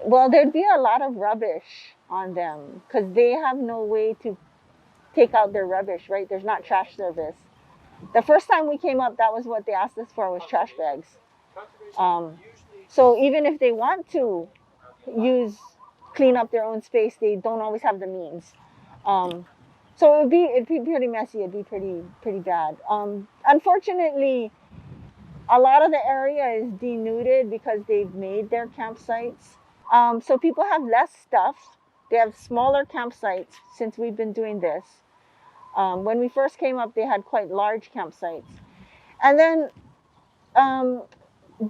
Well, there'd be a lot of rubbish on them because they have no way to take out their rubbish, right? There's not trash service. The first time we came up, that was what they asked us for, was trash bags. So even if they want to clean up their own space, they don't always have the means. So it'd be pretty messy. It'd be pretty bad. Unfortunately, a lot of the area is denuded because they've made their campsites. So people have less stuff. They have smaller campsites since we've been doing this. When we first came up, they had quite large campsites. And then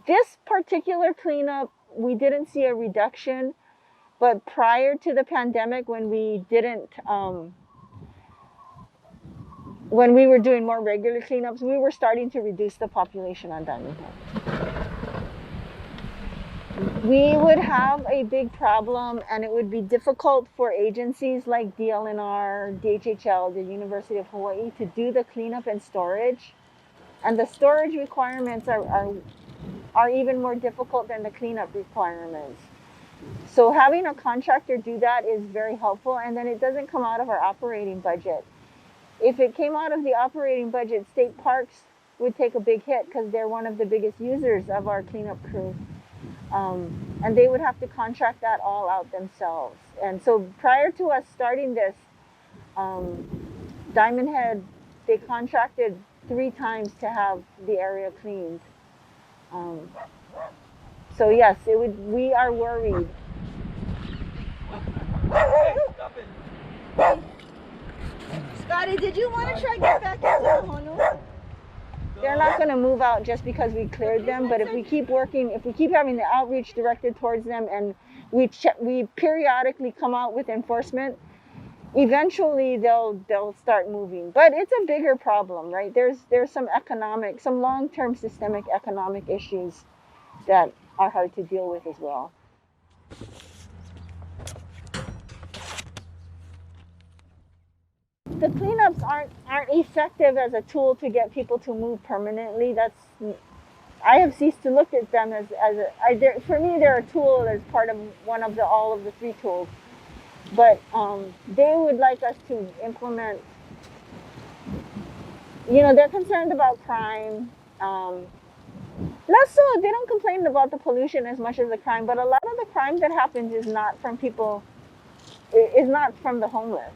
this particular cleanup, we didn't see a reduction. But prior to the pandemic, when we were doing more regular cleanups, we were starting to reduce the population on Diamond Head. We would have a big problem, and it would be difficult for agencies like DLNR, DHHL, the University of Hawaii, to do the cleanup and storage. And the storage requirements are even more difficult than the cleanup requirements. So having a contractor do that is very helpful, and then it doesn't come out of our operating budget. If it came out of the operating budget, state parks would take a big hit because they're one of the biggest users of our cleanup crew. And they would have to contract that all out themselves. And so prior to us starting this, Diamond Head, they contracted 3 times to have the area cleaned. So yes, we are worried. Scotty, did you want to try to get back into Honolulu? They're not going to move out just because we cleared them, but if we keep working, if we keep having the outreach directed towards them, and we periodically come out with enforcement, eventually they'll start moving. But it's a bigger problem, right? There's some long-term systemic economic issues that are hard to deal with as well. The cleanups aren't effective as a tool to get people to move permanently. I have ceased to look at them for me, they're a tool as part of all of the 3 tools. But they would like us to implement. They're concerned about crime. Less so, they don't complain about the pollution as much as the crime, but a lot of the crime that happens is not from the homeless.